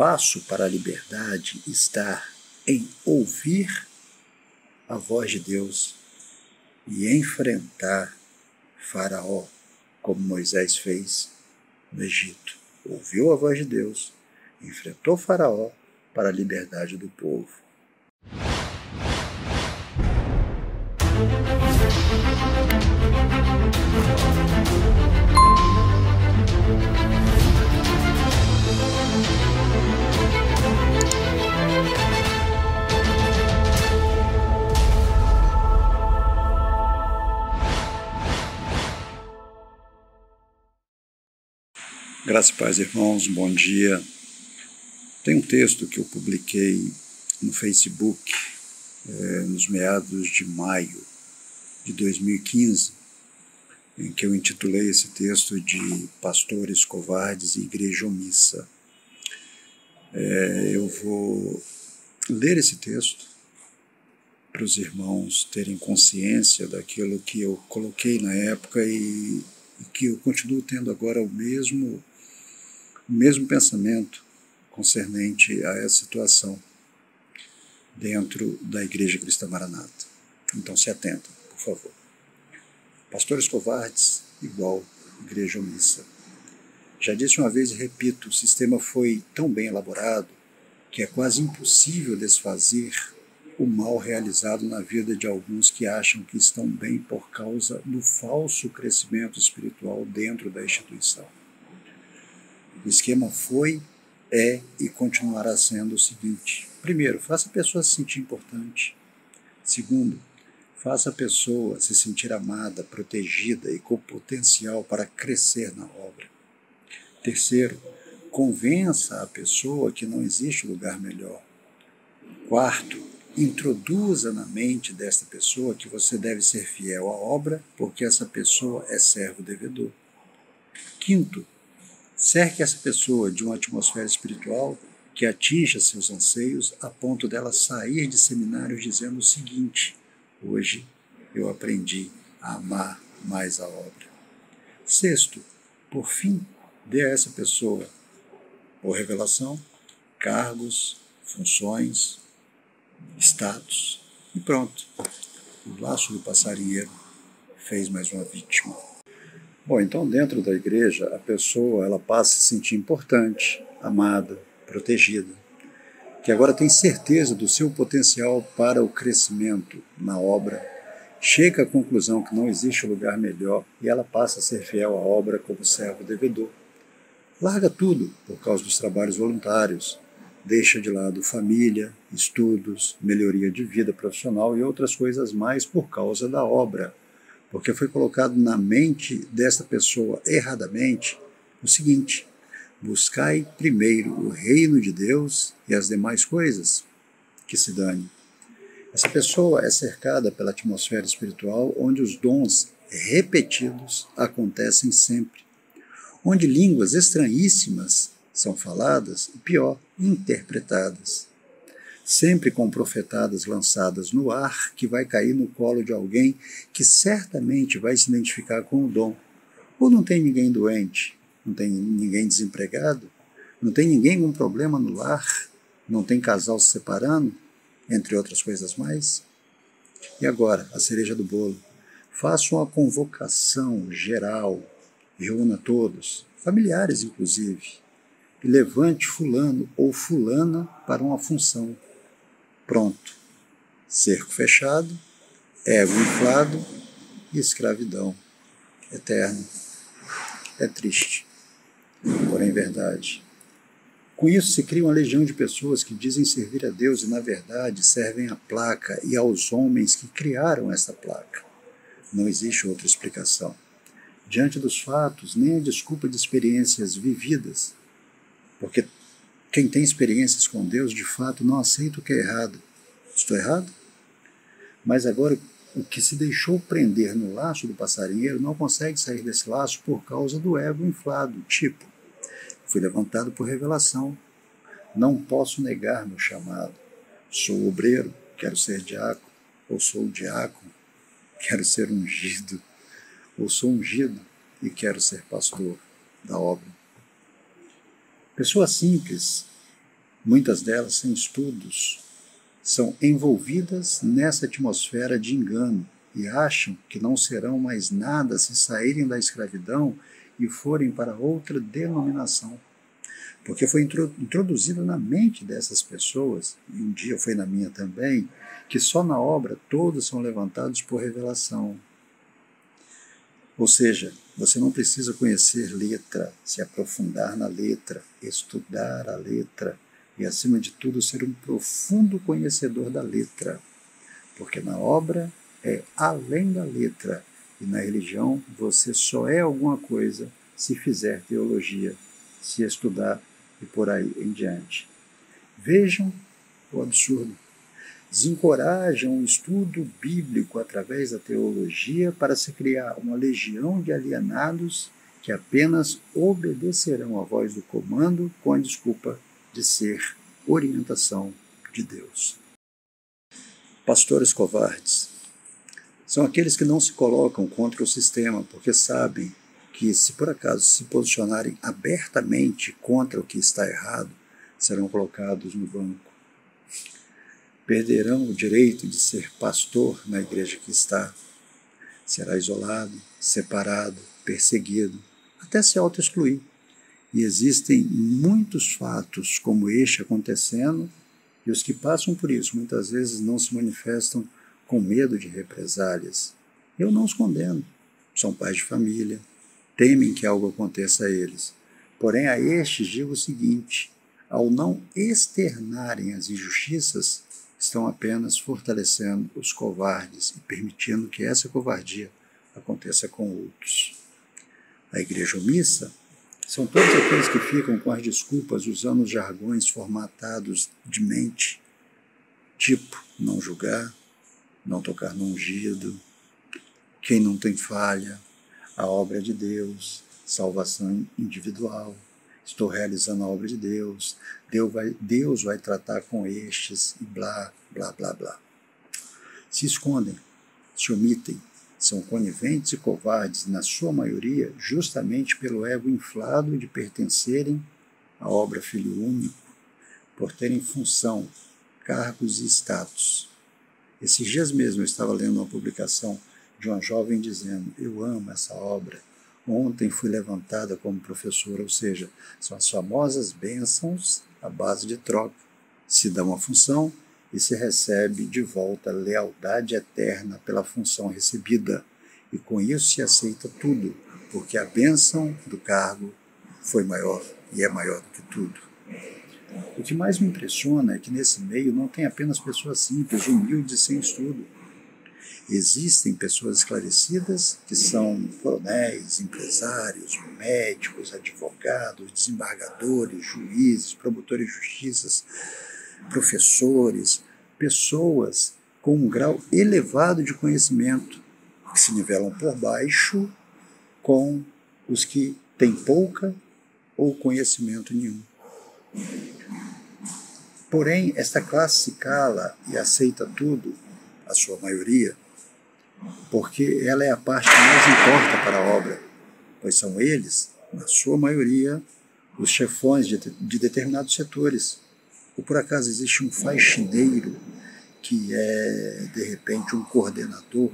passo para a liberdade está em ouvir a voz de Deus e enfrentar Faraó, como Moisés fez no Egito. Ouviu a voz de Deus, enfrentou Faraó para a liberdade do povo. Graças e paz, irmãos, bom dia. Tem um texto que eu publiquei no Facebook nos meados de maio de 2015, em que eu intitulei esse texto de Pastores Covardes e Igreja Omissa. Eu vou ler esse texto para os irmãos terem consciência daquilo que eu coloquei na época e que eu continuo tendo agora o mesmo pensamento concernente a essa situação dentro da Igreja Cristã Maranata. Então se atentem, por favor. Pastores covardes igual Igreja Omissa. Já disse uma vez e repito, o sistema foi tão bem elaborado que é quase impossível desfazer o mal realizado na vida de alguns que acham que estão bem por causa do falso crescimento espiritual dentro da instituição. O esquema foi, é e continuará sendo o seguinte. Primeiro, faça a pessoa se sentir importante. Segundo, faça a pessoa se sentir amada, protegida e com potencial para crescer na obra. Terceiro, convença a pessoa que não existe lugar melhor. Quarto, introduza na mente desta pessoa que você deve ser fiel à obra, porque essa pessoa é servo devedor. Quinto, cerque essa pessoa de uma atmosfera espiritual que atinja seus anseios a ponto dela sair de seminários dizendo o seguinte: hoje eu aprendi a amar mais a obra. Sexto, por fim, dê a essa pessoa, por revelação, cargos, funções, status e pronto. O laço do passarinheiro fez mais uma vítima. Bom, então dentro da igreja a pessoa ela passa a se sentir importante, amada, protegida, que agora tem certeza do seu potencial para o crescimento na obra, chega à conclusão que não existe lugar melhor e ela passa a ser fiel à obra como servo devedor. Larga tudo por causa dos trabalhos voluntários, deixa de lado família, estudos, melhoria de vida profissional e outras coisas mais por causa da obra. Porque foi colocado na mente desta pessoa erradamente o seguinte: buscai primeiro o reino de Deus e as demais coisas, que se dane. Essa pessoa é cercada pela atmosfera espiritual onde os dons repetidos acontecem sempre, onde línguas estranhíssimas são faladas e, pior, interpretadas. Sempre com profetadas lançadas no ar que vai cair no colo de alguém que certamente vai se identificar com o dom. Ou não tem ninguém doente, não tem ninguém desempregado, não tem ninguém com problema no lar, não tem casal se separando, entre outras coisas mais. E agora, a cereja do bolo. Faça uma convocação geral, reúna todos, familiares inclusive, e levante fulano ou fulana para uma função. Pronto. Cerco fechado, ego inflado e escravidão eterna. É triste, porém verdade. Com isso se cria uma legião de pessoas que dizem servir a Deus e, na verdade, servem à placa e aos homens que criaram essa placa. Não existe outra explicação. Diante dos fatos, nem a desculpa de experiências vividas, porque quem tem experiências com Deus, de fato, não aceita o que é errado. Estou errado? Mas agora, o que se deixou prender no laço do passarinheiro não consegue sair desse laço por causa do ego inflado, tipo: fui levantado por revelação, não posso negar meu chamado, sou obreiro, quero ser diácono, ou sou diácono, quero ser ungido, ou sou ungido e quero ser pastor da obra. Pessoa simples, muitas delas sem estudos, são envolvidas nessa atmosfera de engano e acham que não serão mais nada se saírem da escravidão e forem para outra denominação. Porque foi introduzido na mente dessas pessoas, e um dia foi na minha também, que só na obra todos são levantados por revelação. Ou seja, você não precisa conhecer letra, se aprofundar na letra, estudar a letra e, acima de tudo, ser um profundo conhecedor da letra. Porque na obra é além da letra e na religião você só é alguma coisa se fizer teologia, se estudar e por aí em diante. Vejam o absurdo. Desencorajam o estudo bíblico através da teologia para se criar uma legião de alienados que apenas obedecerão à voz do comando com a desculpa de ser orientação de Deus. Pastores covardes são aqueles que não se colocam contra o sistema porque sabem que, se por acaso se posicionarem abertamente contra o que está errado, serão colocados no banco. Perderão o direito de ser pastor na igreja que está. Será isolado, separado, perseguido, até se auto-excluir. E existem muitos fatos como este acontecendo, e os que passam por isso muitas vezes não se manifestam com medo de represálias. Eu não os condeno. São pais de família, temem que algo aconteça a eles. Porém, a estes digo o seguinte: ao não externarem as injustiças, estão apenas fortalecendo os covardes e permitindo que essa covardia aconteça com outros. A igreja omissa são todos aqueles que ficam com as desculpas usando os jargões formatados de mente, tipo não julgar, não tocar no ungido, quem não tem falha, a obra de Deus, salvação individual, estou realizando a obra de Deus, Deus vai tratar com estes e blá, blá, blá, blá. Se escondem, se omitem, são coniventes e covardes, na sua maioria, justamente pelo ego inflado de pertencerem à obra Filho Único, por terem função, cargos e status. Esses dias mesmo eu estava lendo uma publicação de uma jovem dizendo: eu amo essa obra. Ontem fui levantada como professora, ou seja, são as famosas bênçãos à base de troca. Se dá uma função e se recebe de volta lealdade eterna pela função recebida. E com isso se aceita tudo, porque a bênção do cargo foi maior e é maior do que tudo. O que mais me impressiona é que nesse meio não tem apenas pessoas simples, humildes e sem estudo. Existem pessoas esclarecidas que são coronéis, empresários, médicos, advogados, desembargadores, juízes, promotores de justiça, professores, pessoas com um grau elevado de conhecimento, que se nivelam por baixo com os que têm pouca ou conhecimento nenhum. Porém, esta classe se cala e aceita tudo, a sua maioria, porque ela é a parte que mais importa para a obra, pois são eles, na sua maioria, os chefões de determinados setores. Ou por acaso existe um faxineiro que é, de repente, um coordenador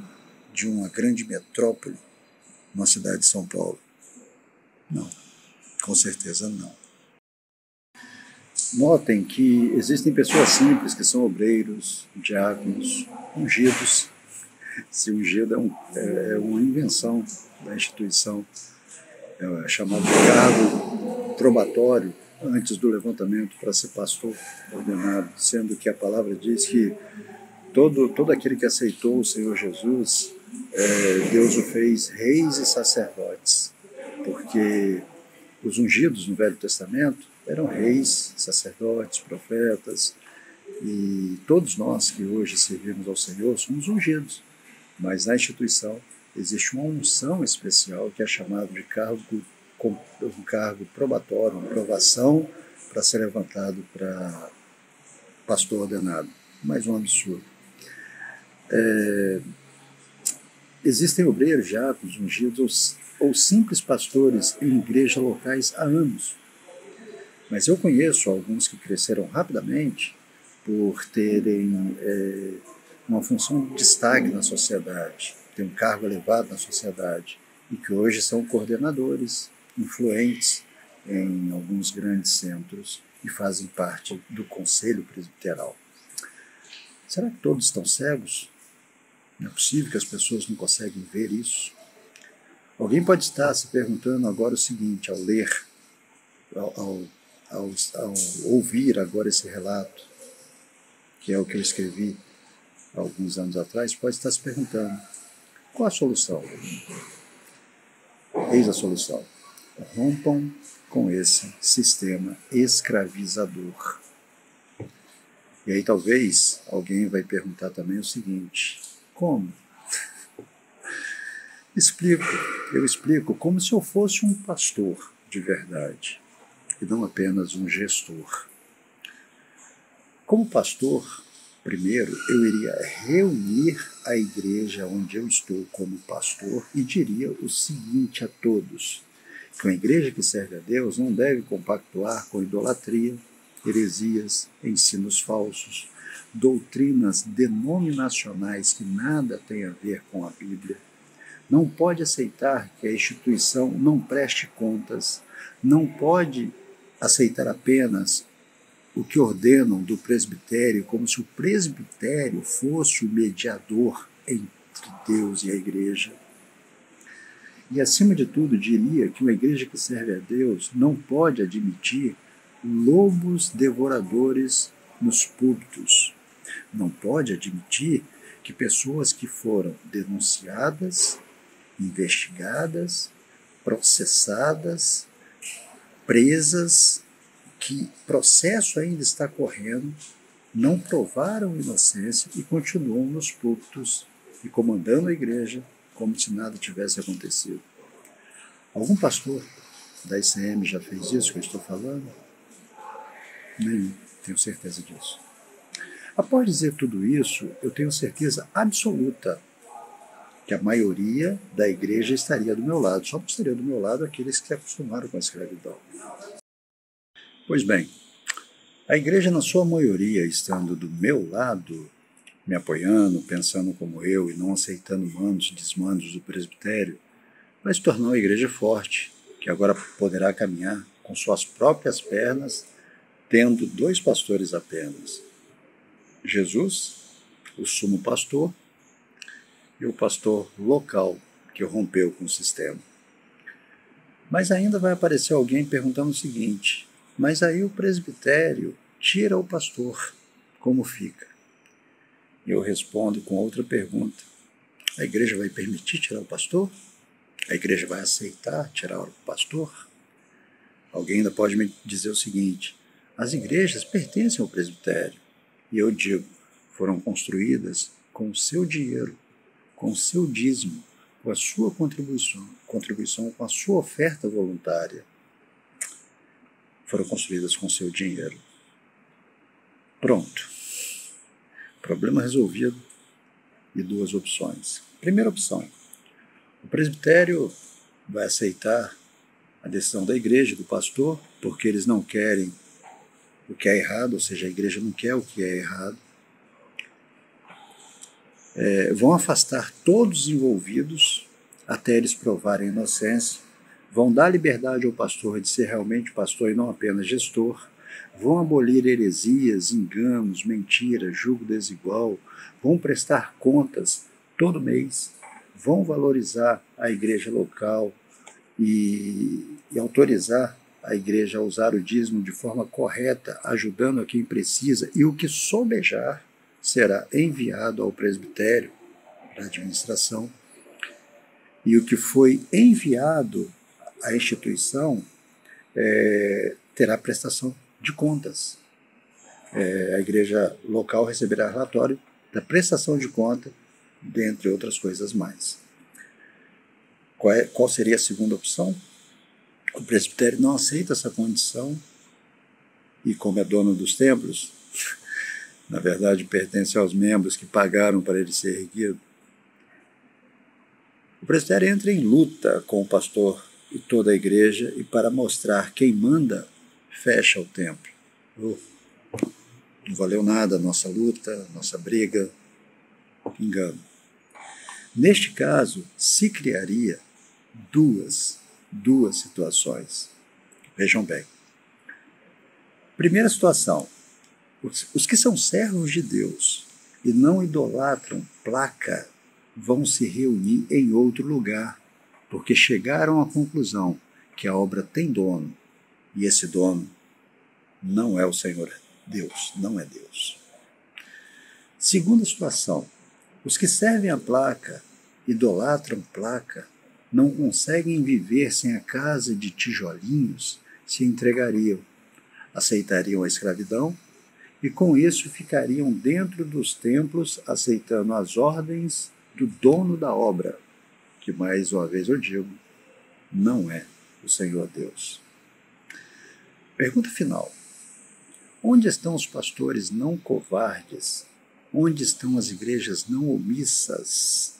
de uma grande metrópole, uma cidade de São Paulo? Não, com certeza não. Notem que existem pessoas simples que são obreiros, diáconos, ungidos. Se ungido é uma invenção da instituição, é chamado de cargo probatório antes do levantamento para ser pastor ordenado, sendo que a palavra diz que todo aquele que aceitou o Senhor Jesus, Deus o fez reis e sacerdotes, porque os ungidos no Velho Testamento eram reis, sacerdotes, profetas, e todos nós que hoje servimos ao Senhor somos ungidos. Mas na instituição existe uma unção especial que é chamado de um cargo probatório, uma provação para ser levantado para pastor ordenado. Mais um absurdo. Existem obreiros, diáconos, ungidos ou simples pastores em igrejas locais há anos, Mas eu conheço alguns que cresceram rapidamente por terem uma função de destaque na sociedade, ter um cargo elevado na sociedade, e que hoje são coordenadores influentes em alguns grandes centros e fazem parte do Conselho Presbiteral. Será que todos estão cegos? Não é possível que as pessoas não conseguem ver isso? Alguém pode estar se perguntando agora o seguinte, ao ler, ao ouvir agora esse relato, que é o que eu escrevi há alguns anos atrás, pode estar se perguntando, qual a solução? Eis a solução. Rompam com esse sistema escravizador. E aí talvez alguém vai perguntar também o seguinte, como? Eu explico como se eu fosse um pastor de verdade e não apenas um gestor. Como pastor, primeiro eu iria reunir a igreja onde eu estou como pastor e diria o seguinte a todos, que uma igreja que serve a Deus não deve compactuar com idolatria, heresias, ensinos falsos, doutrinas denominacionais que nada têm a ver com a Bíblia. Não pode aceitar que a instituição não preste contas, não pode aceitar apenas o que ordenam do presbitério, como se o presbitério fosse o mediador entre Deus e a igreja. E, acima de tudo, diria que uma igreja que serve a Deus não pode admitir lobos devoradores nos púlpitos. Não pode admitir que pessoas que foram denunciadas, investigadas, processadas, presas, que processo ainda está correndo, não provaram inocência e continuam nos púlpitos e comandando a igreja como se nada tivesse acontecido. Algum pastor da ICM já fez isso que eu estou falando? Nenhum, tenho certeza disso. Após dizer tudo isso, eu tenho certeza absoluta que a maioria da igreja estaria do meu lado, só não estaria do meu lado aqueles que se acostumaram com a escravidão. Pois bem, a igreja, na sua maioria, estando do meu lado, me apoiando, pensando como eu e não aceitando mandos e desmandos do presbitério, vai se tornar uma igreja forte, que agora poderá caminhar com suas próprias pernas, tendo 2 pastores apenas. Jesus, o sumo pastor, e o pastor local que rompeu com o sistema. Mas ainda vai aparecer alguém perguntando o seguinte, mas aí o presbitério tira o pastor, como fica? E eu respondo com outra pergunta, a igreja vai permitir tirar o pastor? A igreja vai aceitar tirar o pastor? Alguém ainda pode me dizer o seguinte, as igrejas pertencem ao presbitério, e eu digo, foram construídas com o seu dinheiro, com o seu dízimo, com a sua contribuição, com a sua oferta voluntária, foram construídas com o seu dinheiro. Pronto. Problema resolvido e 2 opções. Primeira opção, o presbitério vai aceitar a decisão da igreja e do pastor, porque eles não querem o que é errado, ou seja, a igreja não quer o que é errado. Vão afastar todos os envolvidos até eles provarem a inocência, vão dar liberdade ao pastor de ser realmente pastor e não apenas gestor, vão abolir heresias, enganos, mentiras, julgo desigual, vão prestar contas todo mês, vão valorizar a igreja local e autorizar a igreja a usar o dízimo de forma correta, ajudando a quem precisa, e o que sobejar será enviado ao presbitério, para a administração, e o que foi enviado à instituição terá prestação de contas. A igreja local receberá relatório da prestação de conta, dentre outras coisas mais. Qual seria a segunda opção? O presbitério não aceita essa condição e, como é dono dos templos, na verdade pertence aos membros que pagaram para ele ser erguido, o presbitério entra em luta com o pastor e toda a igreja e para mostrar quem manda, fecha o templo. Não valeu nada a nossa luta, nossa briga, engano. Neste caso, se criaria duas situações. Vejam bem. Primeira situação, os que são servos de Deus e não idolatram placa vão se reunir em outro lugar, porque chegaram à conclusão que a obra tem dono, e esse dono não é o Senhor Deus, não é Deus. Segunda situação, os que servem a placa, idolatram placa, não conseguem viver sem a casa de tijolinhos, se entregariam, aceitariam a escravidão e com isso ficariam dentro dos templos aceitando as ordens do dono da obra, que mais uma vez eu digo, não é o Senhor Deus. Pergunta final. Onde estão os pastores não covardes? Onde estão as igrejas não omissas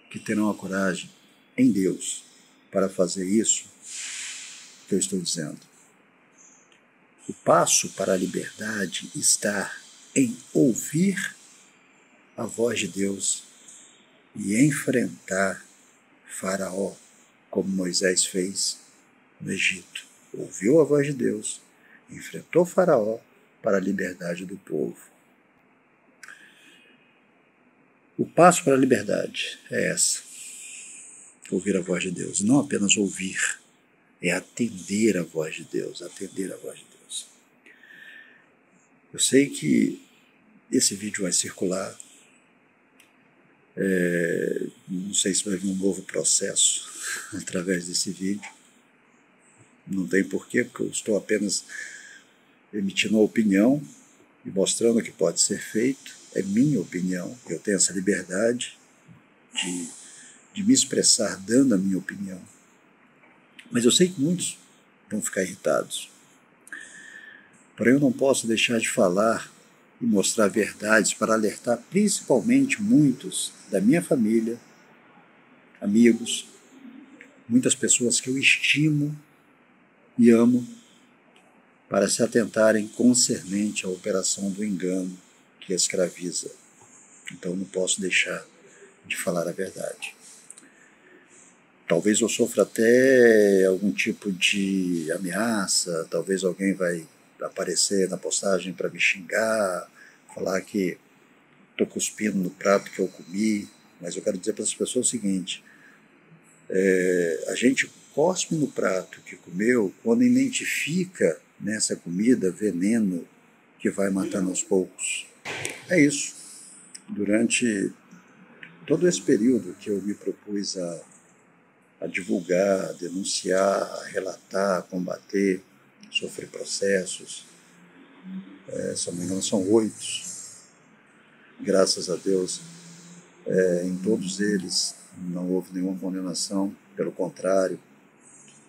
que terão a coragem em Deus para fazer isso que eu estou dizendo? O passo para a liberdade está em ouvir a voz de Deus e enfrentar Faraó, como Moisés fez no Egito. Ouviu a voz de Deus, enfrentou Faraó para a liberdade do povo. O passo para a liberdade é essa, ouvir a voz de Deus. Não apenas ouvir, é atender a voz de Deus, atender a voz de Deus. Eu sei que esse vídeo vai circular, não sei se vai vir um novo processo através desse vídeo, não tem porquê, porque eu estou apenas emitindo uma opinião e mostrando o que pode ser feito, é minha opinião, eu tenho essa liberdade de me expressar dando a minha opinião. Mas eu sei que muitos vão ficar irritados. Porém, eu não posso deixar de falar e mostrar verdades para alertar principalmente muitos da minha família, amigos, muitas pessoas que eu estimo e amo, para se atentarem concernente à operação do engano que escraviza. Então, não posso deixar de falar a verdade. Talvez eu sofra até algum tipo de ameaça, talvez alguém vai aparecer na postagem para me xingar, falar que estou cuspindo no prato que eu comi, mas eu quero dizer para as pessoas o seguinte, a gente cospe no prato que comeu quando identifica nessa comida veneno que vai matando aos poucos. É isso. Durante todo esse período que eu me propus a divulgar, a denunciar, a relatar, a combater, sofrer processos, se não me engano são 8. Graças a Deus, em todos eles não houve nenhuma condenação, pelo contrário,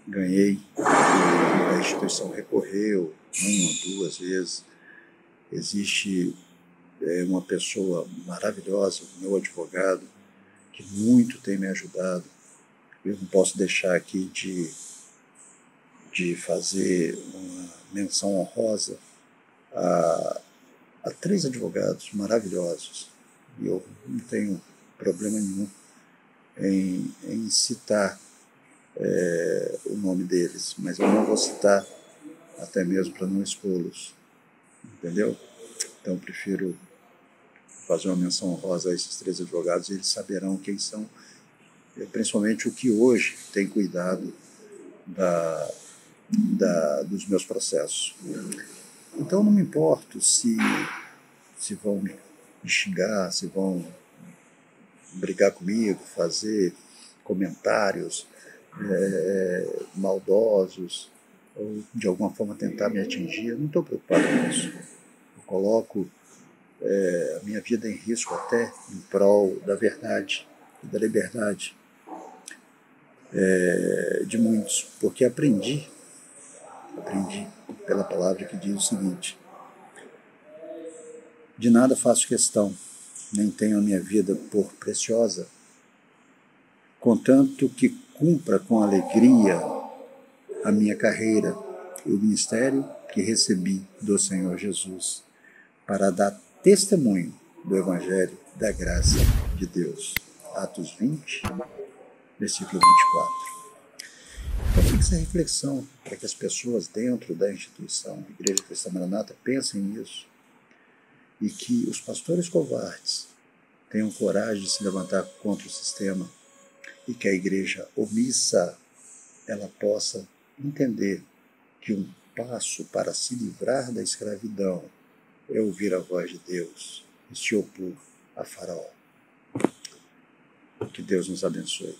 ganhei, a instituição recorreu 1, 2 vezes. Existe uma pessoa maravilhosa, meu advogado, que muito tem me ajudado. Eu não posso deixar aqui de fazer uma menção honrosa a 3 advogados maravilhosos. E eu não tenho problema nenhum em citar o nome deles, mas eu não vou citar até mesmo para não expô-los, entendeu? Então eu prefiro fazer uma menção honrosa a esses 3 advogados e eles saberão quem são, principalmente o que hoje tem cuidado dos meus processos. Então não me importo se vão me xingar, se vão brigar comigo, fazer comentários maldosos, ou de alguma forma tentar me atingir. Eu não estou preocupado com isso. Eu coloco a minha vida em risco até em prol da verdade e da liberdade de muitos, porque aprendi pela palavra que diz o seguinte: de nada faço questão, nem tenho a minha vida por preciosa, contanto que cumpra com alegria a minha carreira e o ministério que recebi do Senhor Jesus para dar testemunho do Evangelho da graça de Deus. Atos 20, versículo 24. Então fica essa reflexão para que as pessoas dentro da instituição Igreja Cristã Maranata pensem nisso e que os pastores covardes tenham coragem de se levantar contra o sistema e que a igreja omissa ela possa entender que um passo para se livrar da escravidão é ouvir a voz de Deus e se opor a Faraó. Que Deus nos abençoe.